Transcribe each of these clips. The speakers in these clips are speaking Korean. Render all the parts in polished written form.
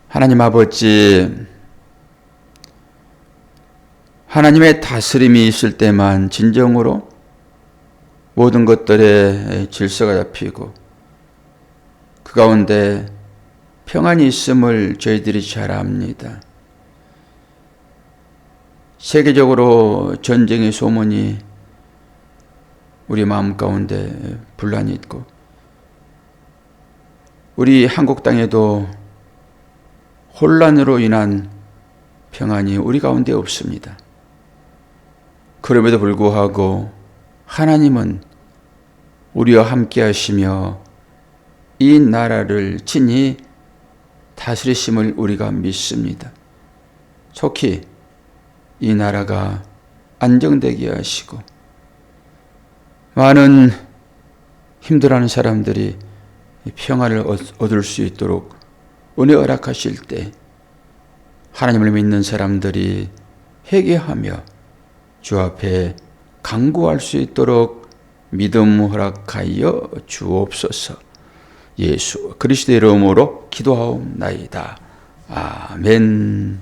하나님 아버지, 하나님의 다스림이 있을 때만 진정으로 모든 것들의 질서가 잡히고 그 가운데 평안이 있음을 저희들이 잘 압니다. 세계적으로 전쟁의 소문이 우리 마음 가운데 분란이 있고 우리 한국 땅에도 혼란으로 인한 평안이 우리 가운데 없습니다. 그럼에도 불구하고 하나님은 우리와 함께 하시며 이 나라를 친히 다스리심을 우리가 믿습니다. 속히 이 나라가 안정되게 하시고 많은 힘들어하는 사람들이 평안을 얻을 수 있도록 은혜 허락하실 때 하나님을 믿는 사람들이 회개하며 주 앞에 간구할 수 있도록 믿음 허락하여 주옵소서. 예수 그리스도의 이름으로 기도하옵나이다. 아멘.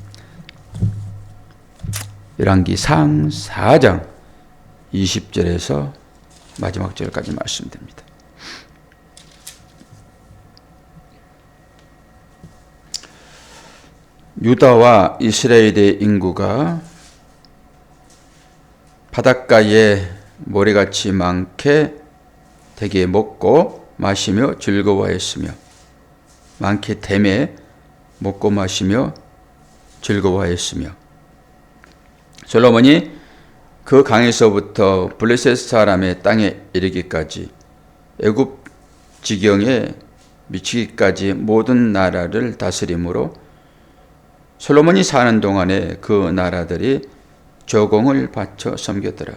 열왕기상 4장 20절에서 마지막 절까지 말씀드립니다. 유다와 이스라엘의 인구가 바닷가에 모래같이 많게 되게 먹고 마시며 즐거워했으며 많게 댐에 먹고 마시며 즐거워했으며 솔로몬이 그 강에서부터 블레셋 사람의 땅에 이르기까지 애굽 지경에 미치기까지 모든 나라를 다스림으로 솔로몬이 사는 동안에 그 나라들이 조공을 바쳐 섬겼더라.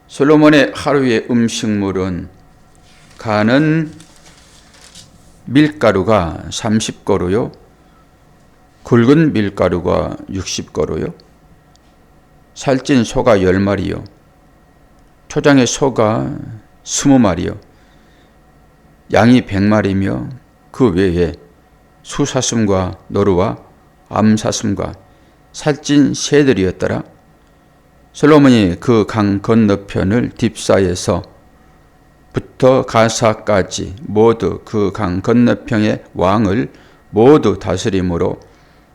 솔로몬의 하루의 음식물은 가는 밀가루가 30거루요, 굵은 밀가루가 60거루요, 살찐 소가 10마리요, 초장의 소가 20마리요, 양이 100마리며 그 외에 수사슴과 노루와 암사슴과 살찐 새들이었더라. 솔로몬이 그 강 건너편을 딥사에서 부터 가사까지 모두 그 강 건너편의 왕을 모두 다스림으로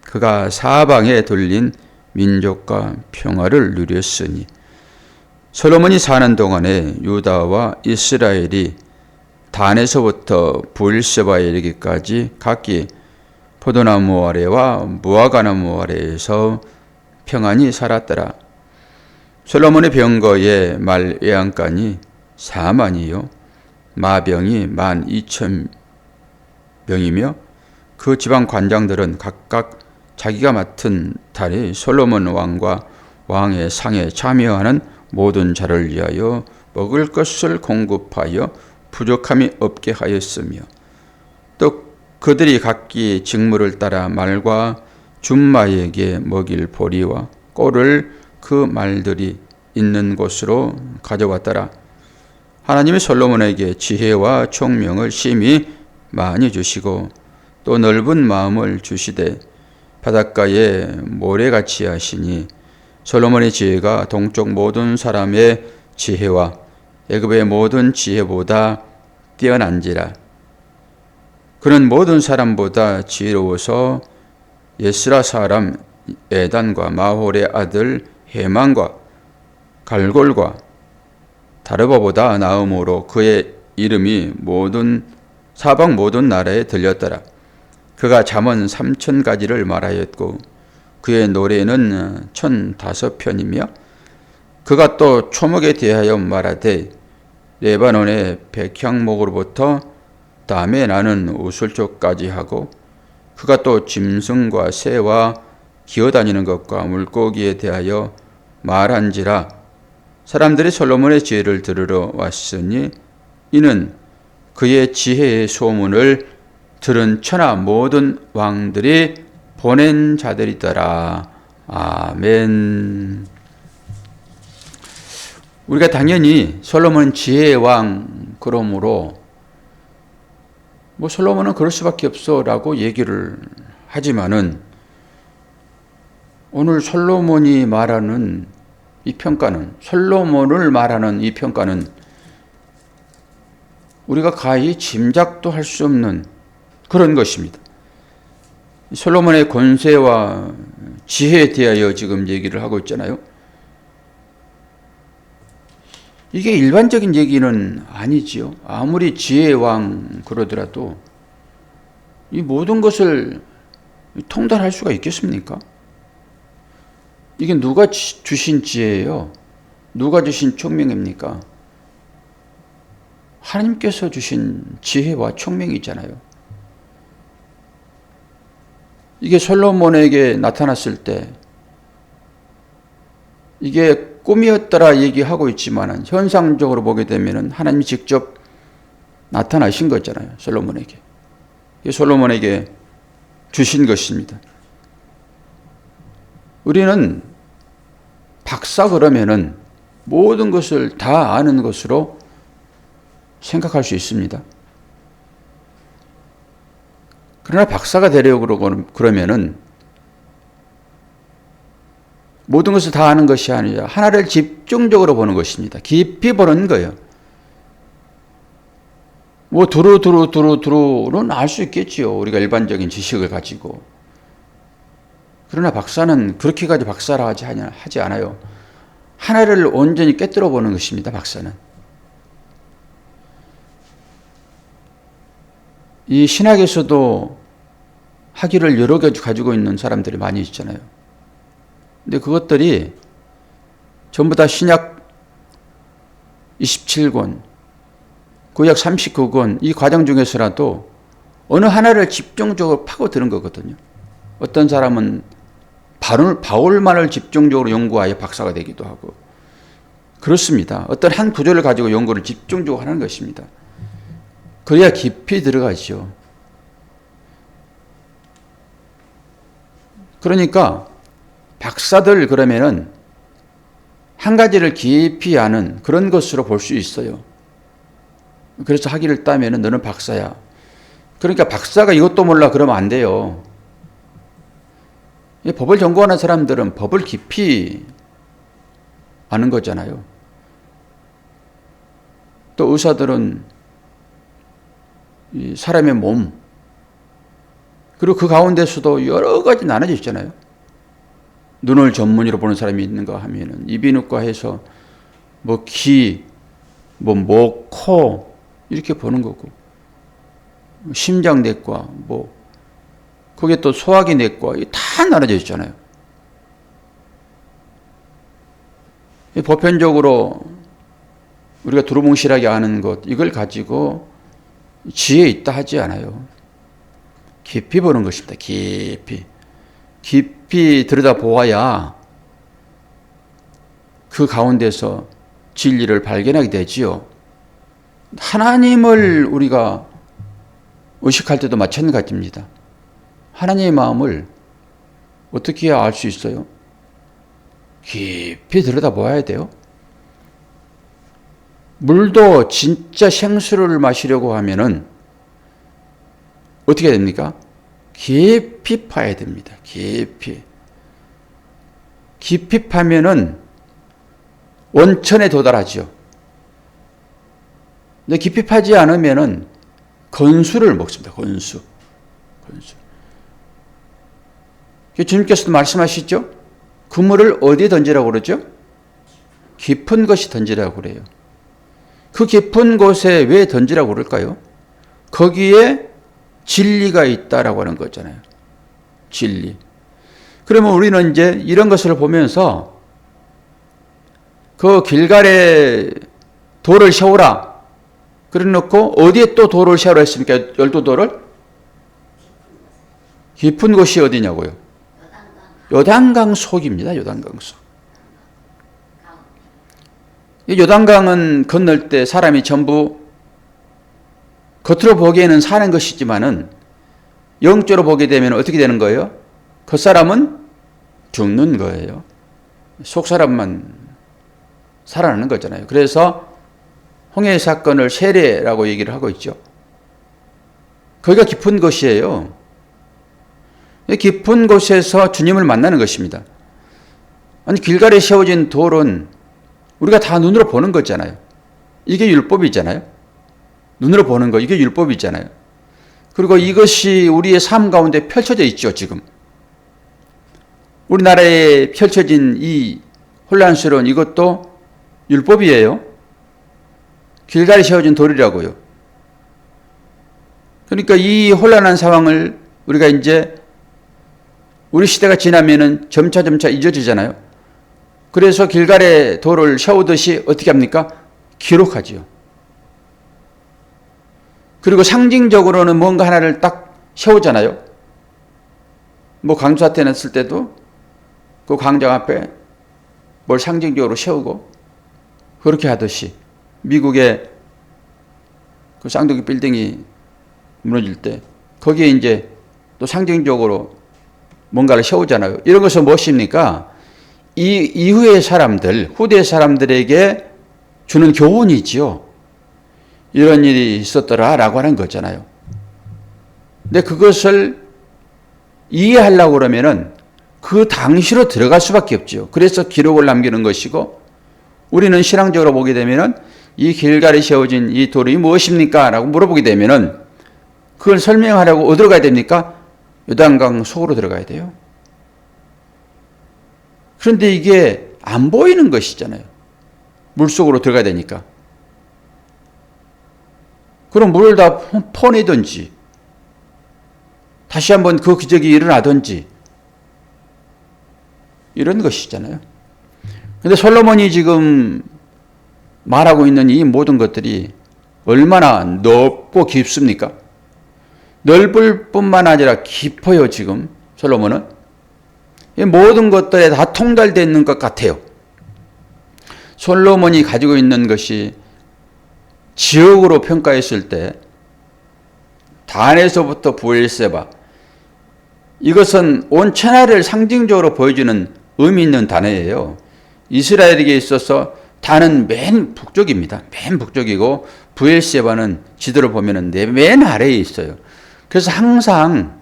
그가 사방에 둘린 민족과 평화를 누렸으니 솔로몬이 사는 동안에 유다와 이스라엘이 단에서부터 브엘세바에 이르기까지 각기 포도나무 아래와 무화과나무 아래에서 평안히 살았더라. 솔로몬의 병거의 말 애양간이 4만이요 마병이 12,000명이며 그 지방 관장들은 각각 자기가 맡은 달이 솔로몬 왕과 왕의 상에 참여하는 모든 자를 위하여 먹을 것을 공급하여 부족함이 없게 하였으며 또 그들이 각기 직무를 따라 말과 준마에게 먹일 보리와 꼴을 그 말들이 있는 곳으로 가져왔더라. 하나님이 솔로몬에게 지혜와 총명을 심히 많이 주시고 또 넓은 마음을 주시되 바닷가에 모래같이 하시니 솔로몬의 지혜가 동쪽 모든 사람의 지혜와 애굽의 모든 지혜보다 뛰어난지라. 그는 모든 사람보다 지혜로워서 예스라 사람 에단과 마홀의 아들 헤만과 갈골과 다르바보다 나음으로 그의 이름이 사방 모든 나라에 들렸더라. 그가 잠언 3,000가지를 말하였고 그의 노래는 1,005편이며 그가 또 초목에 대하여 말하되 레바논의 백향목으로부터 담에 나는 우슬초까지 하고 그가 또 짐승과 새와 기어다니는 것과 물고기에 대하여 말한지라. 사람들이 솔로몬의 지혜를 들으러 왔으니 이는 그의 지혜의 소문을 들은 천하 모든 왕들이 보낸 자들이더라. 아멘. 우리가 당연히 솔로몬은 지혜의 왕 그러므로 솔로몬은 그럴 수밖에 없어라고 얘기를 하지만은 오늘 솔로몬이 말하는 이 평가는, 솔로몬을 말하는 이 평가는 우리가 가히 짐작도 할 수 없는 그런 것입니다. 솔로몬의 권세와 지혜에 대하여 지금 얘기를 하고 있잖아요. 이게 일반적인 얘기는 아니지요. 아무리 지혜의 왕 그러더라도 이 모든 것을 통달할 수가 있겠습니까? 이게 누가 주신 지혜예요? 누가 주신 총명입니까? 하나님께서 주신 지혜와 총명이 있잖아요. 이게 솔로몬에게 나타났을 때 이게 꿈이었더라 얘기하고 있지만 현상적으로 보게 되면 하나님이 직접 나타나신 거잖아요. 솔로몬에게. 이게 솔로몬에게 주신 것입니다. 우리는 박사 그러면은 모든 것을 다 아는 것으로 생각할 수 있습니다. 그러나 박사가 되려고 그러면은 모든 것을 다 아는 것이 아니라 하나를 집중적으로 보는 것입니다. 깊이 보는 거예요. 뭐 두루는 알 수 있겠지요. 우리가 일반적인 지식을 가지고. 그러나 박사는 그렇게까지 박사라 하지 않아요. 하나를 온전히 꿰뚫어 보는 것입니다. 박사는. 이 신학에서도 학위를 여러 개 가지고 있는 사람들이 많이 있잖아요. 근데 그것들이 전부 다 신약 27권, 구약 39권 이 과정 중에서라도 어느 하나를 집중적으로 파고드는 거거든요. 어떤 사람은 바울만을 집중적으로 연구하여 박사가 되기도 하고 그렇습니다. 어떤 한 구절을 가지고 연구를 집중적으로 하는 것입니다. 그래야 깊이 들어가죠. 그러니까 박사들 그러면은 한 가지를 깊이 아는 그런 것으로 볼 수 있어요. 그래서 학위를 따면은 너는 박사야. 그러니까 박사가 이것도 몰라 그러면 안 돼요. 법을 전공하는 사람들은 법을 깊이 아는 거잖아요. 또 의사들은 이 사람의 몸, 그리고 그 가운데서도 여러 가지 나눠져 있잖아요. 눈을 전문의로 보는 사람이 있는가 하면은 이비인후과에서 뭐 귀, 뭐 목, 코 이렇게 보는 거고, 심장내과, 뭐 거기에 또 소화기 내과 다 나눠져 있잖아요. 보편적으로 우리가 두루뭉실하게 아는 것 이걸 가지고 지혜 있다 하지 않아요. 깊이 보는 것입니다. 깊이 들여다보아야 그 가운데서 진리를 발견하게 되지요. 하나님을 우리가 의식할 때도 마찬가지입니다. 하나님의 마음을 어떻게 해야 알 수 있어요? 깊이 들여다보아야 돼요. 물도 진짜 생수를 마시려고 하면은 어떻게 됩니까? 깊이 파야 됩니다. 깊이 파면은 원천에 도달하죠. 근데 깊이 파지 않으면은 건수를 먹습니다. 건수. 주님께서도 말씀하시죠? 그물을 어디에 던지라고 그러죠? 깊은 곳이 던지라고 그래요. 그 깊은 곳에 왜 던지라고 그럴까요? 거기에 진리가 있다라고 하는 거잖아요. 진리. 그러면 우리는 이제 이런 것을 보면서 그 길갈에 돌을 세우라. 그래 놓고 어디에 또 돌을 세우라 했습니까? 12돌을? 깊은 곳이 어디냐고요? 요단강 속입니다. 요단강 속. 요단강은 건널 때 사람이 전부 겉으로 보기에는 사는 것이지만은 영적으로 보게 되면 어떻게 되는 거예요? 그 사람은 죽는 거예요. 속 사람만 살아나는 거잖아요. 그래서 홍해 사건을 세례라고 얘기를 하고 있죠. 거기가 깊은 곳이에요. 깊은 곳에서 주님을 만나는 것입니다. 아니, 길갈에 세워진 돌은 우리가 다 눈으로 보는 거잖아요. 이게 율법이잖아요. 눈으로 보는 거, 이게 율법이잖아요. 그리고 이것이 우리의 삶 가운데 펼쳐져 있죠, 지금. 우리나라에 펼쳐진 이 혼란스러운 이것도 율법이에요. 길갈에 세워진 돌이라고요. 그러니까 이 혼란한 상황을 우리가 이제 우리 시대가 지나면은 점차 잊어지잖아요. 그래서 길갈에 돌을 세우듯이 어떻게 합니까? 기록하지요. 그리고 상징적으로는 뭔가 하나를 딱 세우잖아요. 뭐 강수사태 냈을 때도 그 광장 앞에 뭘 상징적으로 세우고 그렇게 하듯이 미국의 그 쌍둥이 빌딩이 무너질 때 거기에 이제 또 상징적으로 뭔가를 세우잖아요. 이런 것은 무엇입니까? 이 이후의 사람들, 후대 사람들에게 주는 교훈이지요. 이런 일이 있었더라라고 하는 거잖아요. 근데 그것을 이해하려고 그러면은 그 당시로 들어갈 수밖에 없죠. 그래서 기록을 남기는 것이고 우리는 신앙적으로 보게 되면은 이 길갈에 세워진 이 돌이 무엇입니까? 라고 물어보게 되면은 그걸 설명하려고 어디로 가야 됩니까? 요단강 속으로 들어가야 돼요. 그런데 이게 안 보이는 것이잖아요. 물속으로 들어가야 되니까. 그럼 물을 다 퍼내든지 다시 한번 그 기적이 일어나든지 이런 것이잖아요. 그런데 솔로몬이 지금 말하고 있는 이 모든 것들이 얼마나 넓고 깊습니까? 넓을 뿐만 아니라 깊어요. 지금 솔로몬은 이 모든 것들에 다 통달되어 있는 것 같아요. 솔로몬이 가지고 있는 것이 지역으로 평가했을 때 단에서부터 브엘세바, 이것은 온 천하를 상징적으로 보여주는 의미 있는 단어예요. 이스라엘에게 있어서 단은 맨 북쪽입니다. 맨 북쪽이고 브엘세바는 지도를 보면 맨 아래에 있어요. 그래서 항상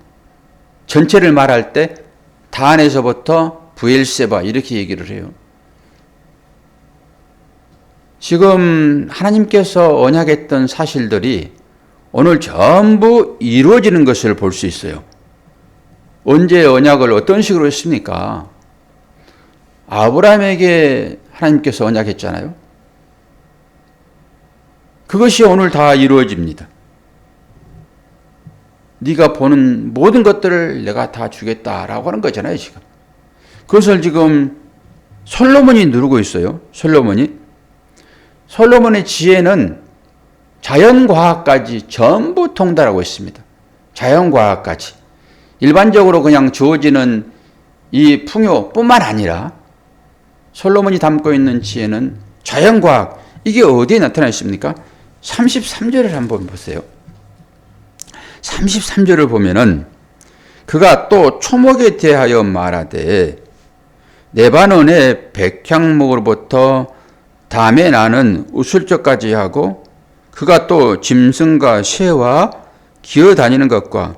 전체를 말할 때 단에서부터 브엘세바 이렇게 얘기를 해요. 지금 하나님께서 언약했던 사실들이 오늘 전부 이루어지는 것을 볼 수 있어요. 언제 언약을 어떤 식으로 했습니까? 아브라함에게 하나님께서 언약했잖아요. 그것이 오늘 다 이루어집니다. 네가 보는 모든 것들을 내가 다 주겠다라고 하는 거잖아요, 지금. 그것을 지금 솔로몬이 누르고 있어요. 솔로몬의 지혜는 자연과학까지 전부 통달하고 있습니다. 자연과학까지. 일반적으로 그냥 주어지는 이 풍요뿐만 아니라 솔로몬이 담고 있는 지혜는 자연과학, 이게 어디에 나타나 있습니까? 33절을 한번 보세요. 33절을 보면은 그가 또 초목에 대하여 말하되 레바논의 백향목으로부터 담에 나는 우슬적까지 하고 그가 또 짐승과 새와 기어다니는 것과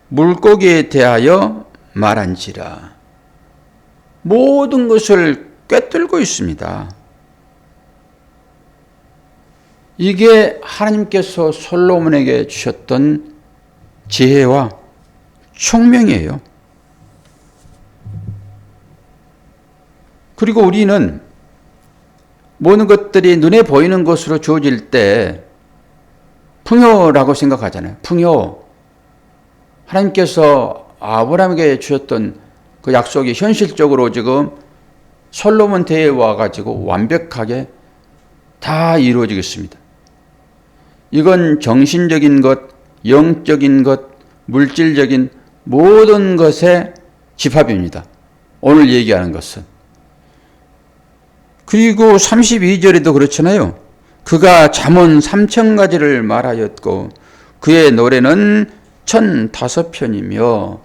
물고기에 대하여 말한지라. 모든 것을 꿰뚫고 있습니다. 이게 하나님께서 솔로몬에게 주셨던 지혜와 총명이에요. 그리고 우리는 모든 것들이 눈에 보이는 것으로 주어질 때 풍요라고 생각하잖아요. 풍요. 하나님께서 아브라함에게 주셨던 그 약속이 현실적으로 지금 솔로몬 때에 와가지고 완벽하게 다 이루어지겠습니다. 이건 정신적인 것, 영적인 것, 물질적인 모든 것의 집합입니다. 오늘 얘기하는 것은. 그리고 32절에도 그렇잖아요. 그가 잠언 3000가지를 말하였고 그의 노래는 1005편이며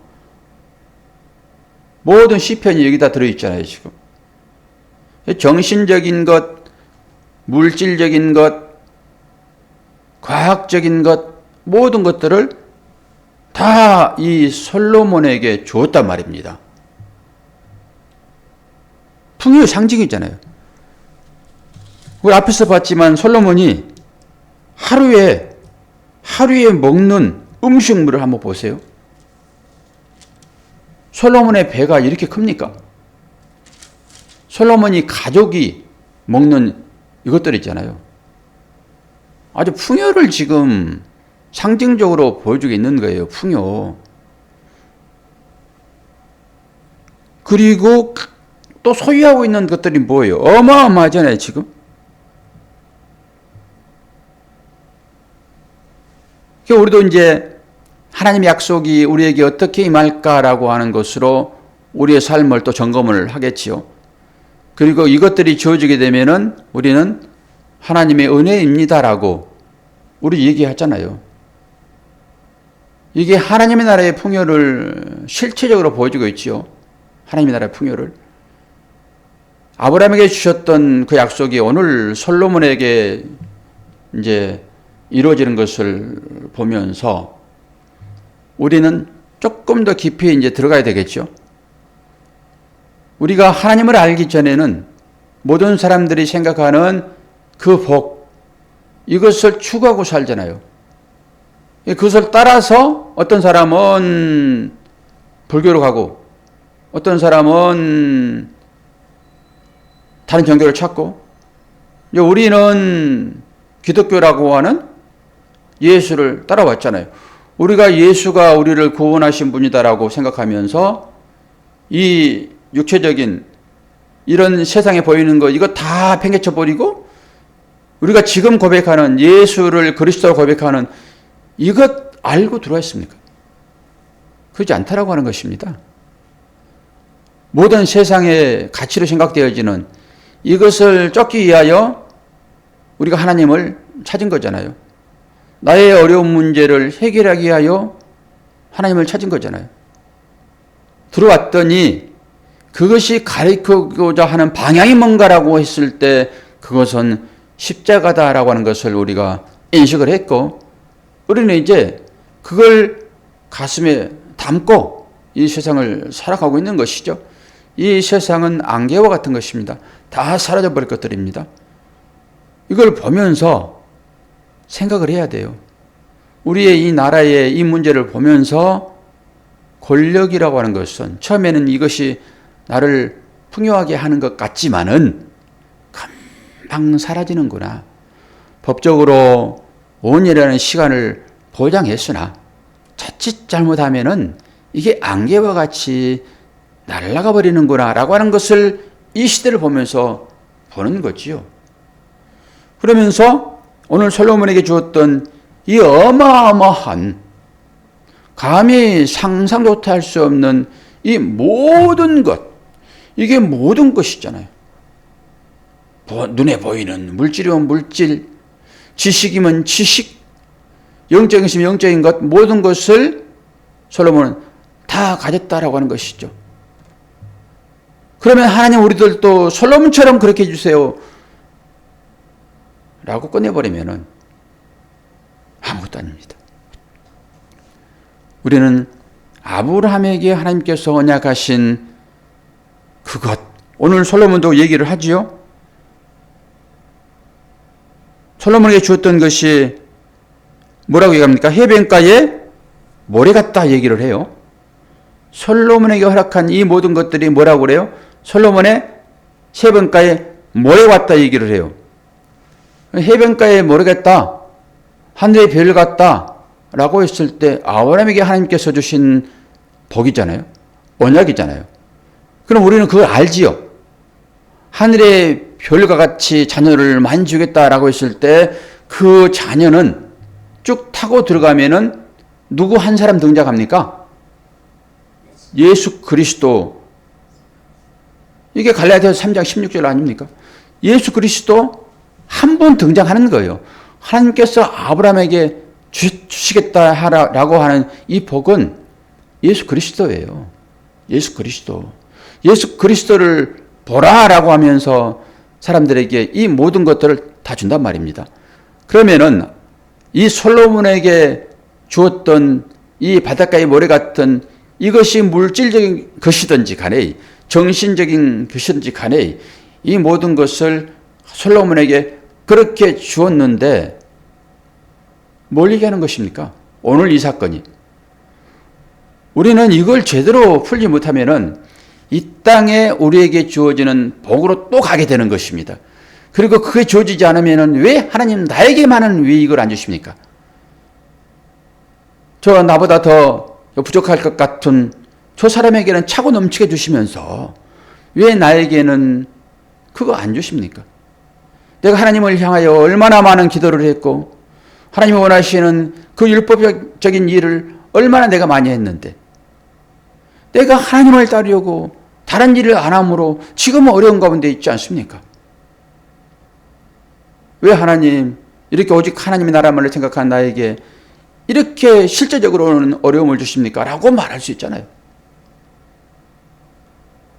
모든 시편이 여기다 들어있잖아요. 지금 정신적인 것, 물질적인 것, 과학적인 것, 모든 것들을 다 이 솔로몬에게 주었단 말입니다. 풍요의 상징이잖아요. 우리 앞에서 봤지만 솔로몬이 하루에 먹는 음식물을 한번 보세요. 솔로몬의 배가 이렇게 큽니까? 솔로몬이 가족이 먹는 이것들 있잖아요. 아주 풍요를 지금 상징적으로 보여주고 있는 거예요. 풍요. 그리고 또 소유하고 있는 것들이 뭐예요? 어마어마하잖아요, 지금. 우리도 이제 하나님의 약속이 우리에게 어떻게 임할까라고 하는 것으로 우리의 삶을 또 점검을 하겠지요. 그리고 이것들이 주어지게 되면은 우리는 하나님의 은혜입니다라고 우리 얘기하잖아요. 이게 하나님의 나라의 풍요를 실체적으로 보여주고 있지요. 하나님의 나라의 풍요를. 아브라함에게 주셨던 그 약속이 오늘 솔로몬에게 이제 이루어지는 것을 보면서 우리는 조금 더 깊이 이제 들어가야 되겠죠. 우리가 하나님을 알기 전에는 모든 사람들이 생각하는 그 복, 이것을 추구하고 살잖아요. 그것을 따라서 어떤 사람은 불교로 가고 어떤 사람은 다른 종교를 찾고, 우리는 기독교라고 하는 예수를 따라왔잖아요. 우리가 예수가 우리를 구원하신 분이다라고 생각하면서 이 육체적인 이런 세상에 보이는 거 이거 다 팽개쳐 버리고 우리가 지금 고백하는 예수를 그리스도로 고백하는 이것 알고 들어왔습니까? 그렇지 않다라고 하는 것입니다. 모든 세상의 가치로 생각되어지는 이것을 쫓기 위하여 우리가 하나님을 찾은 거잖아요. 나의 어려운 문제를 해결하기 위하여 하나님을 찾은 거잖아요. 들어왔더니 그것이 가리키고자 하는 방향이 뭔가라고 했을 때 그것은 십자가다라고 하는 것을 우리가 인식을 했고, 우리는 이제 그걸 가슴에 담고 이 세상을 살아가고 있는 것이죠. 이 세상은 안개와 같은 것입니다. 다 사라져버릴 것들입니다. 이걸 보면서 생각을 해야 돼요. 우리의 이 나라의 이 문제를 보면서 권력이라고 하는 것은 처음에는 이것이 나를 풍요하게 하는 것 같지만은 금방 사라지는구나. 법적으로 5년이라는 시간을 보장했으나 자칫 잘못하면은 이게 안개와 같이 날아가 버리는구나 라고 하는 것을 이 시대를 보면서 보는 거지요. 그러면서 오늘 솔로몬에게 주었던 이 어마어마한 감히 상상조차 할 수 없는 이 모든 것, 이게 모든 것이잖아요. 눈에 보이는 물질이면 물질, 지식이면 지식, 영적인 것이면 영적인 것, 모든 것을 솔로몬은 다 가졌다라고 하는 것이죠. 그러면 하나님 우리들도 솔로몬처럼 그렇게 해주세요 라고 꺼내버리면은 아무것도 아닙니다. 우리는 아브라함에게 하나님께서 언약하신 그것, 오늘 솔로몬도 얘기를 하지요. 솔로몬에게 주었던 것이 뭐라고 얘기합니까? 해변가에 모래 같다 얘기를 해요. 솔로몬에게 허락한 이 모든 것들이 뭐라고 그래요? 솔로몬의 해변가에 모래 같다 얘기를 해요. 해변가에 모래 같다, 하늘의 별 같다 라고 했을 때 아브라함에게 하나님께서 주신 복이잖아요. 언약이잖아요. 그럼 우리는 그걸 알지요. 하늘의 별과 같이 자녀를 많이 주겠다라고 했을 때 그 자녀는 쭉 타고 들어가면은 누구 한 사람 등장합니까? 예수 그리스도. 이게 갈라디아서 3장 16절 아닙니까? 예수 그리스도 한 번 등장하는 거예요. 하나님께서 아브라함에게 주시겠다라고 하는 이 복은 예수 그리스도예요. 예수 그리스도. 예수 그리스도를 보라라고 하면서 사람들에게 이 모든 것들을 다 준단 말입니다. 그러면은 이 솔로몬에게 주었던 이 바닷가의 모래 같은 이것이 물질적인 것이든지 간에 정신적인 것이든지 간에 이 모든 것을 솔로몬에게 그렇게 주었는데 뭘 얘기하는 것입니까? 오늘 이 사건이. 우리는 이걸 제대로 풀지 못하면은 이 땅에 우리에게 주어지는 복으로 또 가게 되는 것입니다. 그리고 그게 주어지지 않으면은 왜 하나님 나에게만은 왜 이걸 안 주십니까? 저 나보다 더 부족할 것 같은 저 사람에게는 차고 넘치게 주시면서 왜 나에게는 그거 안 주십니까? 내가 하나님을 향하여 얼마나 많은 기도를 했고 하나님이 원하시는 그 율법적인 일을 얼마나 내가 많이 했는데 내가 하나님을 따르려고 다른 일을 안 함으로 지금은 어려운 가운데 있지 않습니까? 왜 하나님 이렇게 오직 하나님의 나라만을 생각한 나에게 이렇게 실제적으로는 어려움을 주십니까? 라고 말할 수 있잖아요.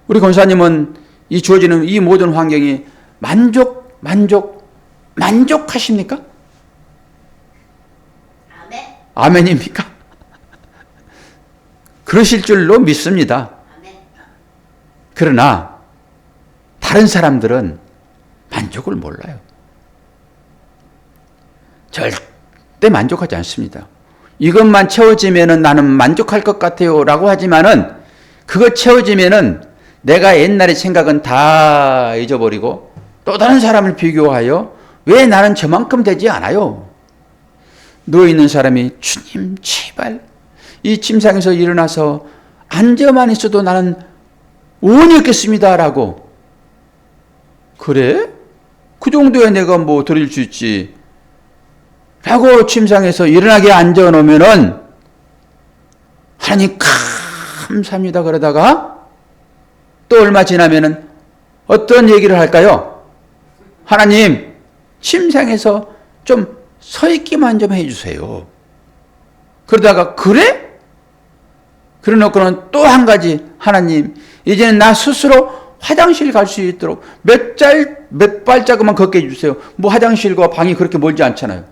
우리 권사님은 이 주어지는 이 모든 환경이 만족하십니까? 아멘. 아멘입니까? 그러실 줄로 믿습니다. 아멘. 그러나 다른 사람들은 만족을 몰라요. 절대 만족하지 않습니다. 이것만 채워지면은 나는 만족할 것 같아요 라고 하지만은 그거 채워지면은 내가 옛날의 생각은 다 잊어버리고 또 다른 사람을 비교하여 왜 나는 저만큼 되지 않아요? 누워있는 사람이 주님 제발 이 침상에서 일어나서 앉아만 있어도 나는 원이 없겠습니다 라고. 그래? 그 정도야 내가 뭐 드릴 수 있지 라고 침상에서 일어나게 앉아놓으면은 하나님 감사합니다 그러다가 또 얼마 지나면은 어떤 얘기를 할까요? 하나님 침상에서 좀 서 있기만 좀 해주세요. 그러다가 그래? 그래 놓고는 또 한 가지 하나님 이제는 나 스스로 화장실 갈 수 있도록 몇 발자국만 걷게 해주세요. 뭐 화장실과 방이 그렇게 멀지 않잖아요.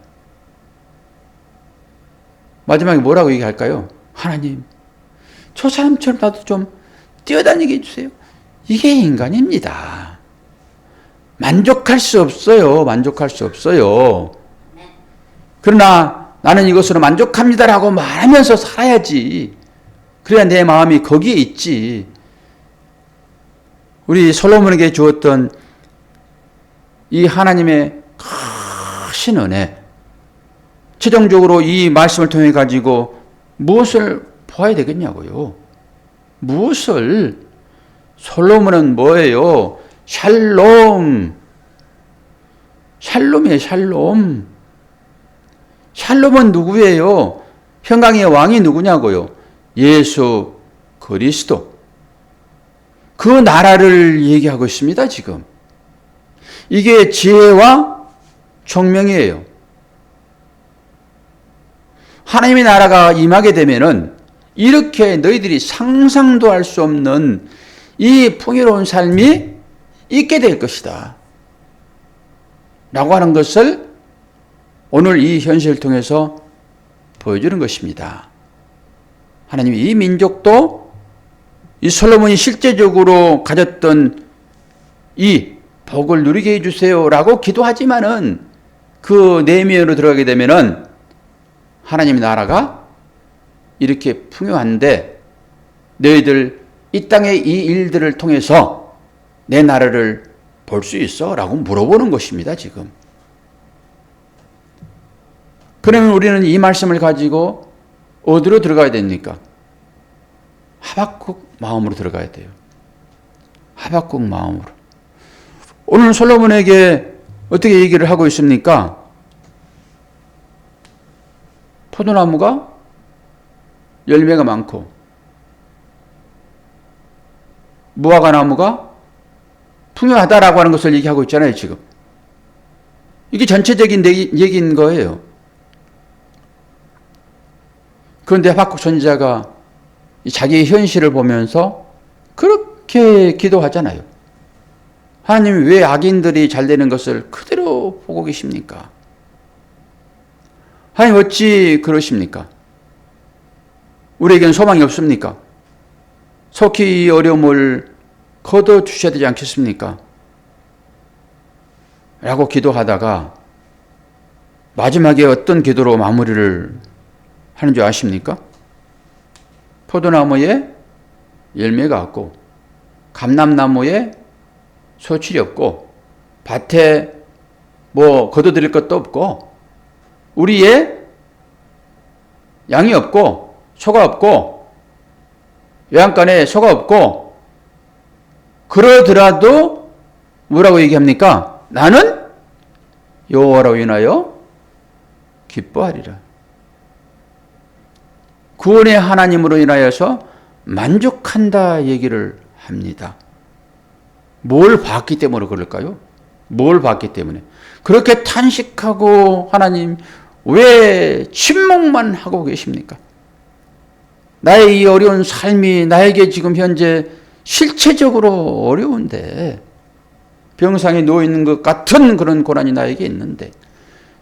마지막에 뭐라고 얘기할까요? 하나님 저 사람처럼 나도 좀 뛰어다니게 해주세요. 이게 인간입니다. 만족할 수 없어요. 만족할 수 없어요. 그러나 나는 이것으로 만족합니다라고 말하면서 살아야지. 그래야 내 마음이 거기에 있지. 우리 솔로몬에게 주었던 이 하나님의 크신 은혜, 최종적으로 이 말씀을 통해 가지고 무엇을 보아야 되겠냐고요. 무엇을? 솔로몬은 뭐예요? 샬롬. 샬롬이에요, 샬롬. 샬롬은 누구예요? 평강의 왕이 누구냐고요? 예수 그리스도. 그 나라를 얘기하고 있습니다, 지금. 이게 지혜와 총명이에요. 하나님의 나라가 임하게 되면은 이렇게 너희들이 상상도 할 수 없는 이 풍요로운 삶이 있게 될 것이다. 라고 하는 것을 오늘 이 현실을 통해서 보여주는 것입니다. 하나님이 이 민족도 이 솔로몬이 실제적으로 가졌던 이 복을 누리게 해주세요 라고 기도하지만은 그 내면으로 들어가게 되면은 하나님의 나라가 이렇게 풍요한데 너희들 이 땅의 이 일들을 통해서 내 나라를 볼 수 있어? 라고 물어보는 것입니다, 지금. 그러면 우리는 이 말씀을 가지고 어디로 들어가야 됩니까? 하박국 마음으로 들어가야 돼요. 하박국 마음으로. 오늘 솔로몬에게 어떻게 얘기를 하고 있습니까? 포도나무가 열매가 많고 무화과나무가 풍요하다라고 하는 것을 얘기하고 있잖아요, 지금. 이게 전체적인 얘기인 거예요. 그런데 하박국 선지자가 자기의 현실을 보면서 그렇게 기도하잖아요. 하나님이 왜 악인들이 잘 되는 것을 그대로 보고 계십니까? 하나님 어찌 그러십니까? 우리에겐 소망이 없습니까? 속히 이 어려움을 거둬주셔야 되지 않겠습니까? 라고 기도하다가 마지막에 어떤 기도로 마무리를 하는 줄 아십니까? 포도나무에 열매가 없고 감람나무에 소출이 없고 밭에 뭐 거둬들일 것도 없고 우리의 양이 없고 소가 없고 외양간에 소가 없고 그러더라도 뭐라고 얘기합니까? 나는 여호와로 인하여 기뻐하리라. 구원의 하나님으로 인하여서 만족한다 얘기를 합니다. 뭘 봤기 때문에 그럴까요? 뭘 봤기 때문에. 그렇게 탄식하고 하나님 왜 침묵만 하고 계십니까? 나의 이 어려운 삶이 나에게 지금 현재 실체적으로 어려운데 병상에 누워있는 것 같은 그런 고난이 나에게 있는데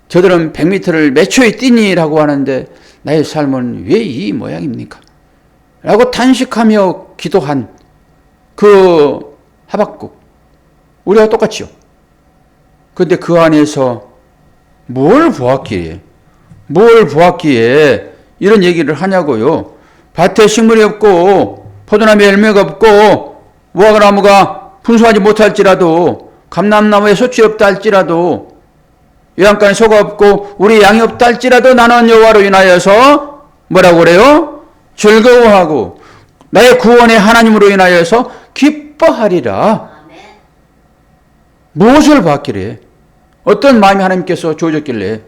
저들은 100m를 몇 초에 뛰니라고 하는데 나의 삶은 왜 이 모양입니까? 라고 탄식하며 기도한 그 하박국 우리와 똑같죠. 그런데 그 안에서 뭘 보았기에 이런 얘기를 하냐고요. 밭에 식물이 없고 포도나무에 열매가 없고 무화과나무가 풍성하지 못할지라도 감람나무에 소출이 없다 할지라도 외양간에 소가 없고 우리 양이 없다 할지라도 나는 여호와로 인하여서 뭐라고 그래요? 즐거워하고 나의 구원의 하나님으로 인하여서 기뻐하리라. 무엇을 봤길래 어떤 마음이 하나님께서 주어졌길래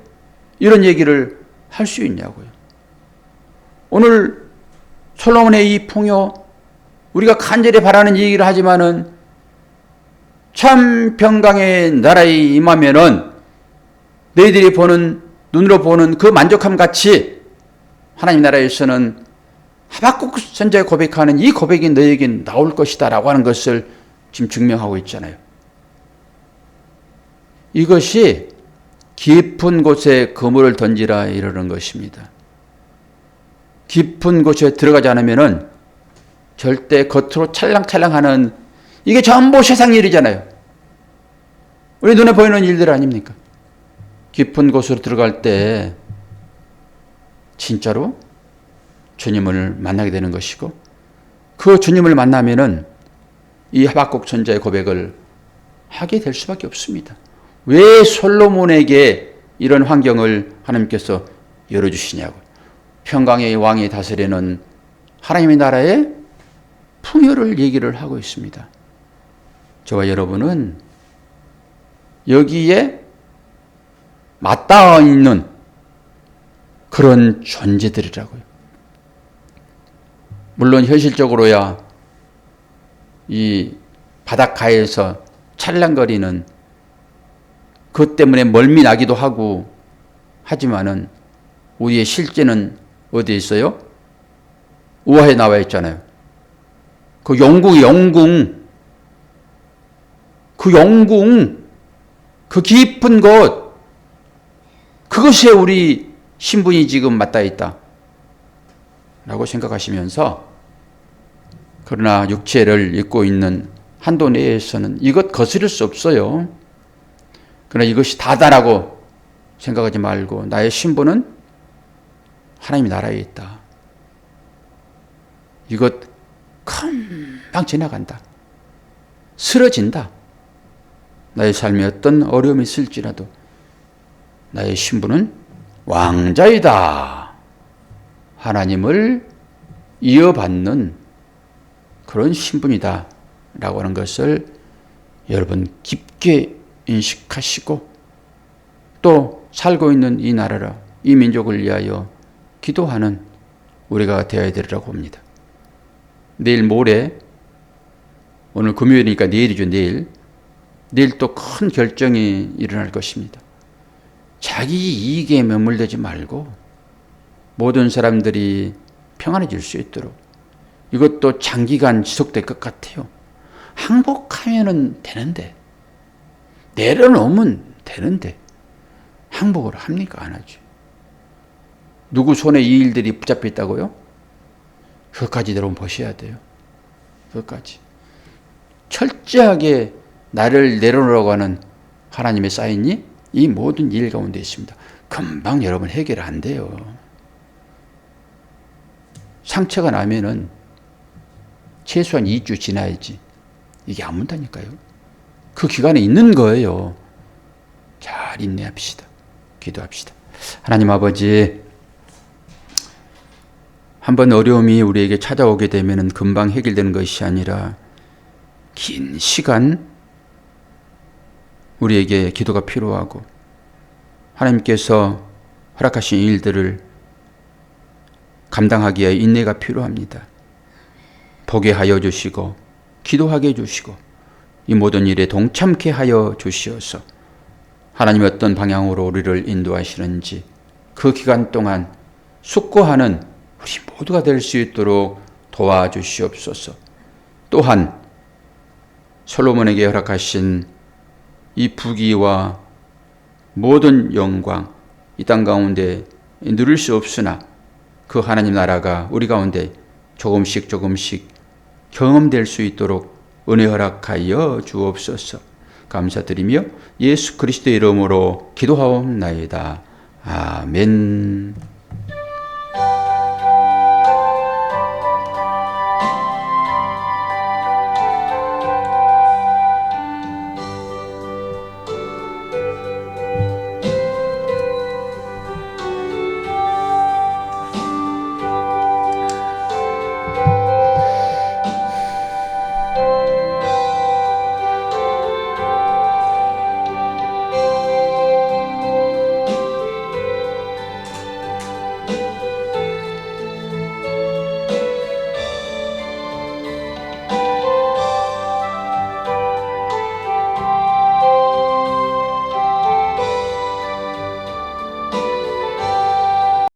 이런 얘기를 할 수 있냐고요. 오늘 솔로몬의 이 풍요 우리가 간절히 바라는 얘기를 하지만은 참 평강의 나라에 임하면은 너희들이 보는 눈으로 보는 그 만족함 같이 하나님 나라에서는 하박국 선지자가 고백하는 이 고백이 너희에게 나올 것이다 라고 하는 것을 지금 증명하고 있잖아요. 이것이 깊은 곳에 그물을 던지라 이러는 것입니다. 깊은 곳에 들어가지 않으면은 절대 겉으로 찰랑찰랑하는 이게 전부 세상 일이잖아요. 우리 눈에 보이는 일들 아닙니까? 깊은 곳으로 들어갈 때 진짜로 주님을 만나게 되는 것이고 그 주님을 만나면은 이 하박국 선지자의 고백을 하게 될 수밖에 없습니다. 왜 솔로몬에게 이런 환경을 하나님께서 열어주시냐고. 평강의 왕이 다스리는 하나님의 나라의 풍요를 얘기를 하고 있습니다. 저와 여러분은 여기에 맞닿아 있는 그런 존재들이라고요. 물론 현실적으로야 이 바닷가에서 찰랑거리는 그것 때문에 멀미 나기도 하고 하지만은 우리의 실제는 어디에 있어요? 우화에 나와 있잖아요. 그 영궁, 그 깊은 곳, 그것에 우리 신분이 지금 맞닿아 있다 라고 생각하시면서 그러나 육체를 입고 있는 한도 내에서는 이것 거스릴 수 없어요. 그러나 이것이 다다라고 생각하지 말고 나의 신분은 하나님의 나라에 있다. 이것 금방 지나간다. 쓰러진다. 나의 삶에 어떤 어려움이 있을지라도 나의 신분은 왕자이다. 하나님을 이어받는 그런 신분이다 라고 하는 것을 여러분 깊게 인식하시고 또 살고 있는 이 나라라 이 민족을 위하여 기도하는 우리가 되어야 되리라고 봅니다. 내일 모레 오늘 금요일이니까 내일이죠. 내일 또 큰 결정이 일어날 것입니다. 자기 이익에 매몰되지 말고 모든 사람들이 평안해질 수 있도록 이것도 장기간 지속될 것 같아요. 항복하면은 되는데 내려놓으면 되는데 항복을 합니까? 안 하죠. 누구 손에 이 일들이 붙잡혀 있다고요? 그것까지 여러분 보셔야 돼요. 그것까지. 철저하게 나를 내려놓으라고 하는 하나님의 사인이 이 모든 일 가운데 있습니다. 금방 여러분 해결 안 돼요. 상처가 나면은 최소한 2주 지나야지 이게 안 문다니까요. 그 기간에 있는 거예요. 잘 인내합시다. 기도합시다. 하나님 아버지, 한번 어려움이 우리에게 찾아오게 되면 금방 해결되는 것이 아니라 긴 시간 우리에게 기도가 필요하고 하나님께서 허락하신 일들을 감당하기에 인내가 필요합니다. 보게 하여 주시고 기도하게 해주시고 이 모든 일에 동참케 하여 주시어서 하나님이 어떤 방향으로 우리를 인도하시는지 그 기간 동안 숙고하는 우리 모두가 될 수 있도록 도와주시옵소서. 또한 솔로몬에게 허락하신 이 부귀와 모든 영광 이 땅 가운데 누릴 수 없으나 그 하나님 나라가 우리 가운데 조금씩 경험될 수 있도록 은혜 허락하여 주옵소서. 감사드리며 예수 그리스도의 이름으로 기도하옵나이다. 아멘.